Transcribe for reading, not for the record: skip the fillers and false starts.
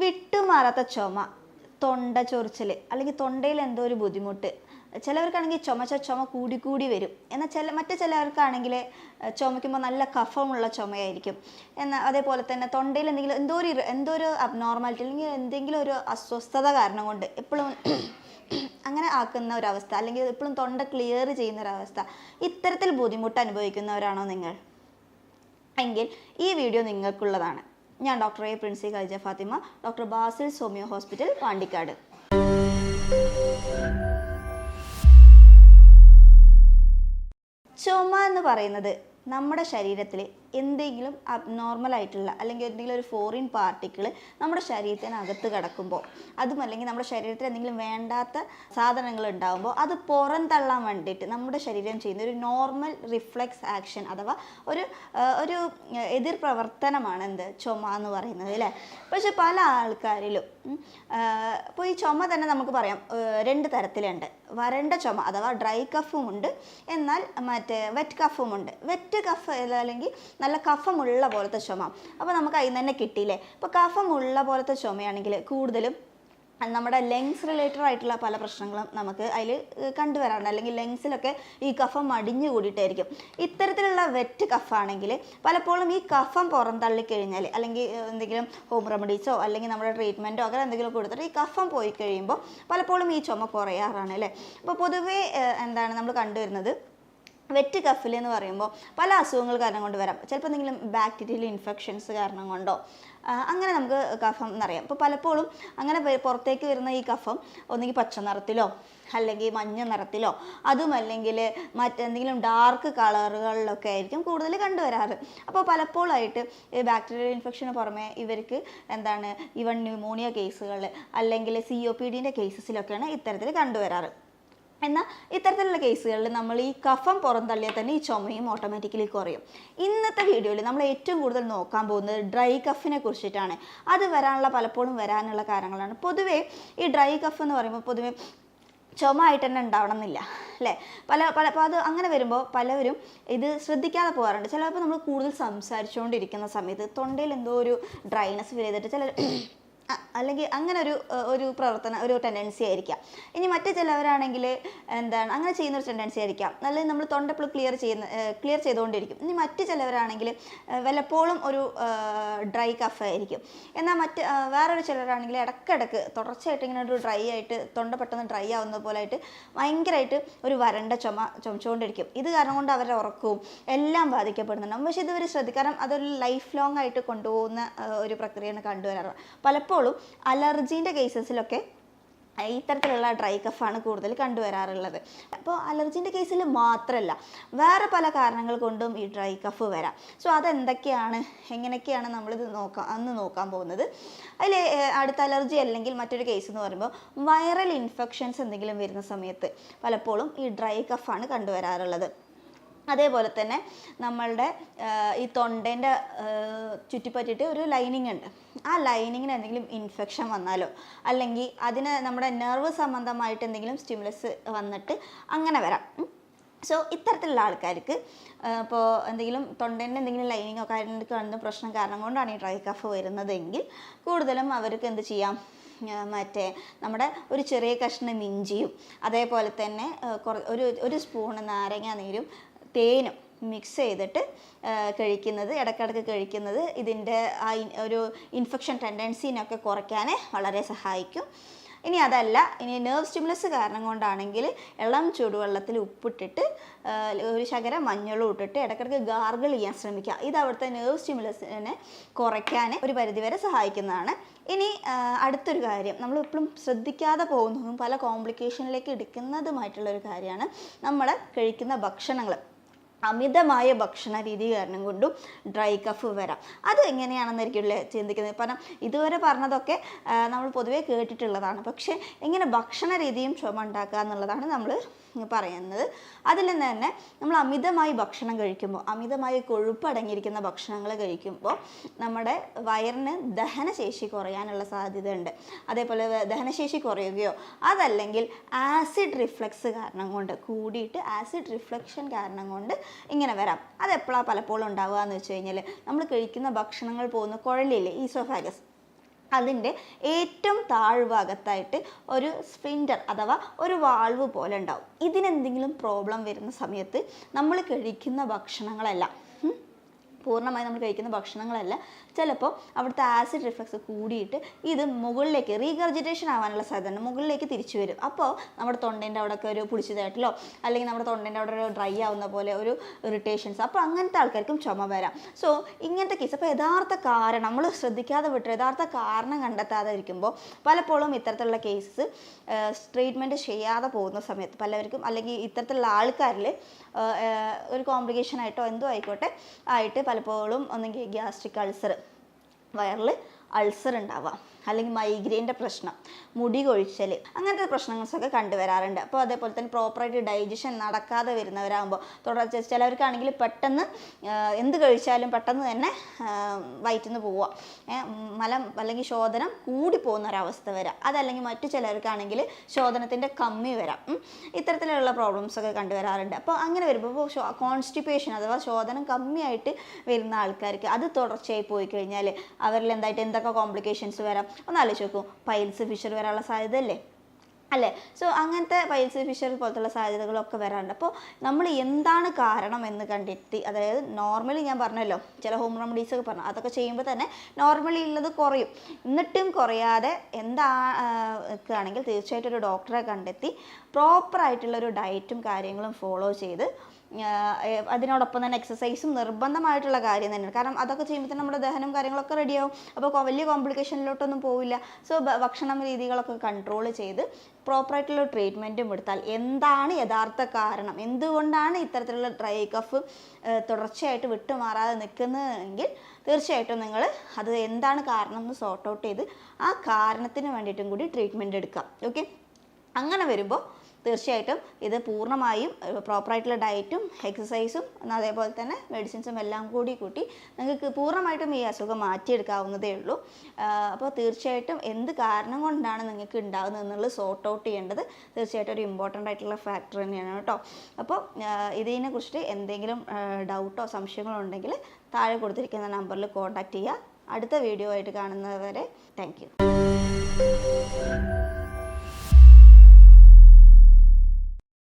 വിട്ടുമാറാത്ത ചുമ, തൊണ്ട ചൊറിച്ചിൽ അല്ലെങ്കിൽ തൊണ്ടയിൽ എന്തോ ഒരു ബുദ്ധിമുട്ട്. ചിലവർക്കാണെങ്കിൽ ചുമ കൂടി വരും. എന്നാൽ മറ്റു ചിലവർക്കാണെങ്കിൽ ചുമയ്ക്കുമ്പോൾ നല്ല കഫമുള്ള ചുമയായിരിക്കും. എന്നാൽ അതേപോലെ തന്നെ തൊണ്ടയിൽ എന്തോ ഒരു അബ്നോർമാലിറ്റി അല്ലെങ്കിൽ എന്തെങ്കിലും ഒരു അസ്വസ്ഥത കാരണം കൊണ്ട് എപ്പോഴും അങ്ങനെ ആക്കുന്ന ഒരവസ്ഥ, അല്ലെങ്കിൽ എപ്പോഴും തൊണ്ട ക്ലിയർ ചെയ്യുന്ന ഒരവസ്ഥ, ഇത്തരത്തിൽ ബുദ്ധിമുട്ട് അനുഭവിക്കുന്നവരാണോ നിങ്ങൾ എങ്കിൽ ഈ വീഡിയോ നിങ്ങൾക്കുള്ളതാണ്. ഞാൻ doctor A Princy Khadeeja Fathima, doctor Basil സോമിയോ ഹോസ്പിറ്റൽ, പാണ്ടിക്കാട്. ചുമ എന്ന് പറയുന്നത് നമ്മുടെ ശരീരത്തിൽ എന്തെങ്കിലും അബ്നോർമൽ ആയിട്ടുള്ള അല്ലെങ്കിൽ എന്തെങ്കിലും ഒരു ഫോറിൻ പാർട്ടിക്കിൾ നമ്മുടെ ശരീരത്തിനകത്ത് കിടക്കുമ്പോൾ, അതും അല്ലെങ്കിൽ നമ്മുടെ ശരീരത്തിൽ എന്തെങ്കിലും വേണ്ടാത്ത സാധനങ്ങൾ ഉണ്ടാകുമ്പോൾ അത് പുറന്തള്ളാൻ വേണ്ടിയിട്ട് നമ്മുടെ ശരീരം ചെയ്യുന്ന ഒരു നോർമൽ റിഫ്ലെക്സ് ആക്ഷൻ അഥവാ ഒരു എതിർ പ്രവർത്തനമാണ് ചുമ എന്ന് പറയുന്നത്, അല്ലേ? പക്ഷെ പല ആൾക്കാരിലും ഇപ്പോൾ ഈ ചുമ തന്നെ നമുക്ക് പറയാം രണ്ട് തരത്തിലുണ്ട്. വരണ്ട ചുമ അഥവാ ഡ്രൈ കഫുമുണ്ട്, എന്നാൽ വെറ്റ് കഫുമുണ്ട്. വെറ്റ് കഫ് അല്ലെങ്കിൽ നല്ല കഫമുള്ള പോലത്തെ ചുമ. അപ്പോൾ നമുക്ക് അതിൽ നിന്ന് തന്നെ കിട്ടിയില്ലേ. ഇപ്പോൾ കഫമുള്ള പോലത്തെ ചുമയാണെങ്കിൽ കൂടുതലും നമ്മുടെ ലങ്സ് റിലേറ്റഡ് ആയിട്ടുള്ള പല പ്രശ്നങ്ങളും നമുക്ക് അതിൽ കണ്ടുവരാറുണ്ട്. അല്ലെങ്കിൽ ലങ്സിലൊക്കെ ഈ കഫം അടിഞ്ഞു കൂടിയിട്ടായിരിക്കും. ഇത്തരത്തിലുള്ള വെറ്റ് കഫാണെങ്കിൽ പലപ്പോഴും ഈ കഫം പുറന്തള്ളിക്കഴിഞ്ഞാൽ, അല്ലെങ്കിൽ എന്തെങ്കിലും ഹോം റെമഡീസോ അല്ലെങ്കിൽ നമ്മുടെ ട്രീറ്റ്മെൻറ്റോ അങ്ങനെ എന്തെങ്കിലും കൊടുത്തിട്ട് ഈ കഫം പോയി കഴിയുമ്പോൾ പലപ്പോഴും ഈ ചുമ കുറയാറാണ്, അല്ലേ? അപ്പോൾ പൊതുവേ നമ്മൾ കണ്ടുവരുന്നത് വെറ്റ് കഫിൽ എന്ന് പറയുമ്പോൾ പല അസുഖങ്ങൾ കാരണം കൊണ്ട് വരാം. ചിലപ്പോൾ എന്തെങ്കിലും ബാക്ടീരിയൽ ഇൻഫെക്ഷൻസ് കാരണം കൊണ്ടോ അങ്ങനെ നമുക്ക് കഫം എന്നറിയാം. അപ്പോൾ പലപ്പോഴും അങ്ങനെ പുറത്തേക്ക് വരുന്ന ഈ കഫം ഒന്നുകിൽ പച്ച നിറത്തിലോ അല്ലെങ്കിൽ മഞ്ഞ നിറത്തിലോ അതുമല്ലെങ്കിൽ മറ്റെന്തെങ്കിലും ഡാർക്ക് കളറുകളിലൊക്കെ ആയിരിക്കും കൂടുതൽ കണ്ടുവരാറ്. അപ്പോൾ പലപ്പോഴായിട്ട് ഈ ബാക്ടീരിയൽ ഇൻഫെക്ഷന് പുറമെ ഇവർക്ക് ഈവൻ ന്യൂമോണിയ കേസുകൾ അല്ലെങ്കിൽ COPD കേസസിലൊക്കെയാണ് ഇത്തരത്തിൽ കണ്ടുവരാറ്. എന്നാൽ ഇത്തരത്തിലുള്ള കേസുകളിൽ നമ്മൾ ഈ കഫം പുറന്തള്ളിയാൽ തന്നെ ഈ ചുമയും ഓട്ടോമാറ്റിക്കലി കുറയും. ഇന്നത്തെ വീഡിയോയിൽ നമ്മൾ ഏറ്റവും കൂടുതൽ നോക്കാൻ പോകുന്നത് ഡ്രൈ കഫിനെ കുറിച്ചിട്ടാണ്. അത് പലപ്പോഴും വരാനുള്ള കാരണങ്ങളാണ്. പൊതുവേ ഈ ഡ്രൈ കഫ് എന്ന് പറയുമ്പോൾ പൊതുവേ ചുമ ആയിട്ട് തന്നെ ഉണ്ടാവണം എന്നില്ല, അല്ലേ? അപ്പോൾ അത് അങ്ങനെ വരുമ്പോൾ പലവരും ഇത് ശ്രദ്ധിക്കാതെ പോകാറുണ്ട്. ചിലപ്പോൾ നമ്മൾ കൂടുതൽ സംസാരിച്ചുകൊണ്ടിരിക്കുന്ന സമയത്ത് തൊണ്ടയിൽ എന്തോ ഒരു ഡ്രൈനെസ് ഫീൽ ചെയ്തിട്ട് ചിലർ അല്ലെങ്കിൽ അങ്ങനെ ഒരു ടെൻഡൻസി ആയിരിക്കാം. ഇനി മറ്റു ചിലവരാണെങ്കിൽ അങ്ങനെ ചെയ്യുന്നൊരു ടെൻഡൻസി ആയിരിക്കാം. അല്ലെങ്കിൽ നമ്മൾ തൊണ്ട എപ്പോഴും ക്ലിയർ ചെയ്തുകൊണ്ടിരിക്കും. ഇനി മറ്റു ചിലവരാണെങ്കിൽ വല്ലപ്പോഴും ഒരു ഡ്രൈ കഫ് ആയിരിക്കും. എന്നാൽ വേറൊരു ചിലരാണെങ്കിൽ ഇടയ്ക്കിടയ്ക്ക് തുടർച്ചയായിട്ട് ഇങ്ങനെ ഒരു ഡ്രൈ ആയിട്ട് തൊണ്ട പെട്ടെന്ന് ഡ്രൈ ആവുന്ന പോലെ ആയിട്ട് ഭയങ്കരമായിട്ട് ഒരു വരണ്ട ചുമച്ചുകൊണ്ടിരിക്കും. ഇത് കാരണം കൊണ്ട് അവരുടെ ഉറക്കവും എല്ലാം ബാധിക്കപ്പെടുന്നുണ്ടാവും. പക്ഷേ ഇതുവരെ ശ്രദ്ധിക്കണം, അതൊരു ലൈഫ് ലോങ് ആയിട്ട് കൊണ്ടുപോകുന്ന ഒരു പ്രക്രിയയാണ് കണ്ടുവരാറ്. പലപ്പോഴും അലർജീൻ്റെ കേസസിലൊക്കെ ഇത്തരത്തിലുള്ള ഡ്രൈ കഫാണ് കൂടുതൽ കണ്ടുവരാറുള്ളത്. അപ്പോൾ അലർജീൻ്റെ കേസിൽ മാത്രമല്ല വേറെ പല കാരണങ്ങൾ കൊണ്ടും ഈ ഡ്രൈ കഫ് വരാം. സോ അതെന്തൊക്കെയാണ്, എങ്ങനെയൊക്കെയാണ് നമ്മളിത് നോക്കാൻ പോകുന്നത്. അതിൽ അടുത്ത അലർജി അല്ലെങ്കിൽ മറ്റൊരു കേസ് എന്ന് പറയുമ്പോൾ വൈറൽ ഇൻഫെക്ഷൻസ് എന്തെങ്കിലും വരുന്ന സമയത്ത് പലപ്പോഴും ഈ ഡ്രൈ കഫാണ് കണ്ടുവരാറുള്ളത്. അതേപോലെ തന്നെ നമ്മളുടെ ഈ തൊണ്ടേൻ്റെ ചുറ്റിപ്പറ്റിയിട്ട് ഒരു ലൈനിങ് ഉണ്ട്. ആ ലൈനിങ്ങിന് എന്തെങ്കിലും ഇൻഫെക്ഷൻ വന്നാലോ അല്ലെങ്കിൽ അതിന് നമ്മുടെ നെർവ് സംബന്ധമായിട്ട് എന്തെങ്കിലും സ്റ്റിമുലസ് വന്നിട്ട് അങ്ങനെ വരാം. സോ ഇത്തരത്തിലുള്ള ആൾക്കാർക്ക് ഇപ്പോൾ എന്തെങ്കിലും തൊണ്ടേൻ്റെ എന്തെങ്കിലും ലൈനിങ്ങോ കാര്യങ്ങൾക്ക് വന്ന പ്രശ്നം കാരണം കൊണ്ടാണ് ഈ ഡ്രൈ കഫ് വരുന്നതെങ്കിൽ കൂടുതലും അവർക്ക് എന്ത് ചെയ്യാം, നമ്മുടെ ഒരു ചെറിയ കഷ്ണം ഇഞ്ചിയും അതേപോലെ തന്നെ ഒരു സ്പൂണ് നാരങ്ങ നീരും തേനും മിക്സ് ചെയ്തിട്ട് ഇടയ്ക്കിടയ്ക്ക് കഴിക്കുന്നത് ഇതിൻ്റെ ഒരു ഇൻഫെക്ഷൻ ടെൻഡൻസിനൊക്കെ കുറയ്ക്കാൻ വളരെ സഹായിക്കും. ഇനി അതല്ല, ഇനി നെർവ് സ്റ്റിമുലസ് കാരണം കൊണ്ടാണെങ്കിൽ ഇളം ചൂടുവെള്ളത്തിൽ ഉപ്പിട്ടിട്ട് ഒരു ശകലം മഞ്ഞളും ഇട്ടിട്ട് ഇടയ്ക്കിടയ്ക്ക് ഗാർഗിൾ ചെയ്യാൻ ശ്രമിക്കുക. ഇത് അവിടുത്തെ നെർവ് സ്റ്റിമുലസിനെ കുറയ്ക്കാൻ ഒരു പരിധിവരെ സഹായിക്കുന്നതാണ്. ഇനി അടുത്തൊരു കാര്യം, നമ്മൾ എപ്പോഴും ശ്രദ്ധിക്കാതെ പോകുന്നതും പല കോംപ്ലിക്കേഷനിലേക്ക് എടുക്കുന്നതുമായിട്ടുള്ളൊരു കാര്യമാണ് നമ്മൾ കഴിക്കുന്ന ഭക്ഷണങ്ങൾ. അമിതമായ ഭക്ഷണ രീതി കാരണം കൊണ്ടും ഡ്രൈ കഫ് വരാം. അത് എങ്ങനെയാണെന്നായിരിക്കും ചിന്തിക്കുന്നത്. കാരണം ഇതുവരെ പറഞ്ഞതൊക്കെ നമ്മൾ പൊതുവേ കേട്ടിട്ടുള്ളതാണ്. പക്ഷേ എങ്ങനെ ഭക്ഷണ രീതിയും ചുമ ഉണ്ടാക്കുക എന്നുള്ളതാണ് നമ്മൾ പറയുന്നത്. അതിൽ നിന്ന് തന്നെ നമ്മൾ അമിതമായി ഭക്ഷണം കഴിക്കുമ്പോൾ, അമിതമായി കൊഴുപ്പ് അടങ്ങിയിരിക്കുന്ന ഭക്ഷണങ്ങൾ കഴിക്കുമ്പോൾ നമ്മുടെ വയറിന് ദഹനശേഷി കുറയാനുള്ള സാധ്യതയുണ്ട്. അതേപോലെ ദഹനശേഷി കുറയുകയോ അതല്ലെങ്കിൽ ആസിഡ് റിഫ്ലക്സ് കാരണം കൊണ്ട് കൂടിയിട്ട് ആസിഡ് റിഫ്ലക്ഷൻ കാരണം കൊണ്ട് ഇങ്ങനെ വരാം. അതെപ്പോഴാണ് പലപ്പോഴും ഉണ്ടാവുക എന്ന് വെച്ച് കഴിഞ്ഞാൽ നമ്മൾ കഴിക്കുന്ന ഭക്ഷണങ്ങൾ പോകുന്ന കുഴലില്ലേ, ഈസോഫാഗസ്, അതിൻ്റെ ഏറ്റവും താഴ്ഭാഗത്തായിട്ട് ഒരു സ്ഫിൻറ്റർ അഥവാ ഒരു വാൾവ് പോലെ ഉണ്ടാവും. ഇതിനെന്തെങ്കിലും പ്രോബ്ലം വരുന്ന സമയത്ത് നമ്മൾ കഴിക്കുന്ന ഭക്ഷണങ്ങളെല്ലാം പൂർണ്ണമായി നമ്മൾ കഴിക്കുന്ന ഭക്ഷണങ്ങളല്ല ചിലപ്പോൾ അവിടുത്തെ ആസിഡ് റിഫ്ലക്സ് കൂടിയിട്ട് ഇത് മുകളിലേക്ക് റീഗർജിറ്റേഷൻ ആവാനുള്ള സാധ്യത മുകളിലേക്ക് തിരിച്ചു വരും. അപ്പോൾ നമ്മുടെ തൊണ്ടേൻ്റെ അവിടെയൊക്കെ ഒരു പുളിച്ചതായിട്ടിലോ അല്ലെങ്കിൽ നമ്മുടെ തൊണ്ടേൻ്റെ അവിടെ ഒരു ഡ്രൈ ആവുന്ന പോലെ ഒരു ഇറിറ്റേഷൻസ്, അപ്പോൾ അങ്ങനത്തെ ആൾക്കാർക്കും ചുമ വരാം. സോ ഇങ്ങനത്തെ കേസ് അപ്പോൾ യഥാർത്ഥ കാരണം നമ്മൾ ശ്രദ്ധിക്കാതെ വിട്ട് യഥാർത്ഥ കാരണം കണ്ടെത്താതെ ഇരിക്കുമ്പോൾ പലപ്പോഴും ഇത്തരത്തിലുള്ള കേസസ് ട്രീറ്റ്മെൻറ്റ് ചെയ്യാതെ പോകുന്ന സമയത്ത് പലവർക്കും അല്ലെങ്കിൽ ഇത്തരത്തിലുള്ള ആൾക്കാരിൽ ഒരു കോംപ്ലിക്കേഷൻ ആയിട്ടോ എന്തോ ആയിക്കോട്ടെ ആയിട്ട് പലപ്പോഴും ഒന്നെങ്കിൽ ഗ്യാസ്ട്രിക് അൾസർ, വയറിൽ അൾസർ ഉണ്ടാവാം, അല്ലെങ്കിൽ മൈഗ്രെയിൻ്റെ പ്രശ്നം, മുടി കൊഴിച്ചൽ, അങ്ങനത്തെ പ്രശ്നങ്ങളൊക്കെ കണ്ടുവരാറുണ്ട്. അപ്പോൾ അതേപോലെ തന്നെ പ്രോപ്പറായിട്ട് ഡൈജഷൻ നടക്കാതെ വരുന്നവരാകുമ്പോൾ തുടർച്ച ചിലവർക്കാണെങ്കിൽ പെട്ടെന്ന് എന്ത് കഴിച്ചാലും പെട്ടെന്ന് തന്നെ വയറ്റിൽ നിന്ന് പോവുക, മലം അല്ലെങ്കിൽ ശോധനം കൂടി പോകുന്ന ഒരവസ്ഥ വരാം. അതല്ലെങ്കിൽ മറ്റു ചിലർക്കാണെങ്കിൽ ശോധനത്തിൻ്റെ കമ്മി വരാം. ഇത്തരത്തിലുള്ള പ്രോബ്ലംസൊക്കെ കണ്ടുവരാറുണ്ട്. അപ്പോൾ അങ്ങനെ വരുമ്പോൾ കോൺസ്റ്റിപ്പേഷൻ അഥവാ ശോധനം കമ്മിയായിട്ട് വരുന്ന ആൾക്കാർക്ക് അത് തുടർച്ചയായി പോയി കഴിഞ്ഞാൽ അവരിൽ എന്തായിട്ട് എന്തൊക്കെ കോംപ്ലിക്കേഷൻസ് വരാം ഒന്ന് ആലോചിച്ച് നോക്കൂ. പൈൽസ്, ഫിഷർ വരാനുള്ള സാധ്യത അല്ലേ? സോ അങ്ങനത്തെ പൈൽസ്, ഫിഷർ പോലത്തുള്ള സാധ്യതകളൊക്കെ വരാറുണ്ട്. അപ്പോൾ നമ്മൾ എന്താണ് കാരണം എന്ന് കണ്ടെത്തി, അതായത് നോർമലി ഞാൻ പറഞ്ഞല്ലോ ചില ഹോം റെമഡീസ് ഒക്കെ പറഞ്ഞു, അതൊക്കെ ചെയ്യുമ്പോൾ തന്നെ നോർമലി ഉള്ളത് കുറയും. എന്നിട്ടും കുറയാതെ എന്താണെങ്കിൽ തീർച്ചയായിട്ടും ഒരു ഡോക്ടറെ കണ്ടെത്തി പ്രോപ്പറായിട്ടുള്ളൊരു ഡയറ്റും കാര്യങ്ങളും ഫോളോ ചെയ്ത് അതിനോടൊപ്പം തന്നെ എക്സസൈസും നിർബന്ധമായിട്ടുള്ള കാര്യം തന്നെയാണ്. കാരണം അതൊക്കെ ചെയ്യുമ്പോൾ തന്നെ നമ്മുടെ ദഹനം കാര്യങ്ങളൊക്കെ റെഡിയാവും. അപ്പോൾ വലിയ കോംപ്ലിക്കേഷനിലോട്ടൊന്നും പോവില്ല. സോ ഭക്ഷണ രീതികളൊക്കെ കൺട്രോൾ ചെയ്ത് പ്രോപ്പറായിട്ടുള്ള ട്രീറ്റ്മെൻറ്റും എടുത്താൽ എന്താണ് യഥാർത്ഥ കാരണം, എന്തുകൊണ്ടാണ് ഇത്തരത്തിലുള്ള ഡ്രൈ കഫ് തുടർച്ചയായിട്ട് വിട്ടുമാറാതെ നിൽക്കുന്നതെങ്കിൽ തീർച്ചയായിട്ടും നിങ്ങൾ അത് എന്താണ് കാരണം എന്ന് സോർട്ട് ഔട്ട് ചെയ്ത് ആ കാരണത്തിന് വേണ്ടിയിട്ടും കൂടി ട്രീറ്റ്മെൻറ്റ് എടുക്കാം. ഓക്കെ, അങ്ങനെ വരുമ്പോൾ തീർച്ചയായിട്ടും ഇത് പൂർണ്ണമായും പ്രോപ്പറായിട്ടുള്ള ഡയറ്റും എക്സസൈസും അതേപോലെ തന്നെ മെഡിസിൻസും എല്ലാം കൂട്ടി നിങ്ങൾക്ക് പൂർണ്ണമായിട്ടും ഈ അസുഖം മാറ്റിയെടുക്കാവുന്നതേ ഉള്ളൂ. അപ്പോൾ തീർച്ചയായിട്ടും എന്ത് കാരണം കൊണ്ടാണ് നിങ്ങൾക്ക് ഉണ്ടാകുന്നത് എന്നുള്ളത് സോർട്ട് ഔട്ട് ചെയ്യേണ്ടത് തീർച്ചയായിട്ടും ഒരു ഇമ്പോർട്ടൻ്റ് ആയിട്ടുള്ള ഫാക്ടർ തന്നെയാണ് കേട്ടോ. അപ്പോൾ ഇതിനെ കുറിച്ചിട്ട് എന്തെങ്കിലും ഡൗട്ടോ സംശയങ്ങളോ ഉണ്ടെങ്കിൽ താഴെ കൊടുത്തിരിക്കുന്ന നമ്പറിൽ കോൺടാക്റ്റ് ചെയ്യുക. അടുത്ത വീഡിയോ ആയിട്ട് കാണുന്നവരെ താങ്ക് യു.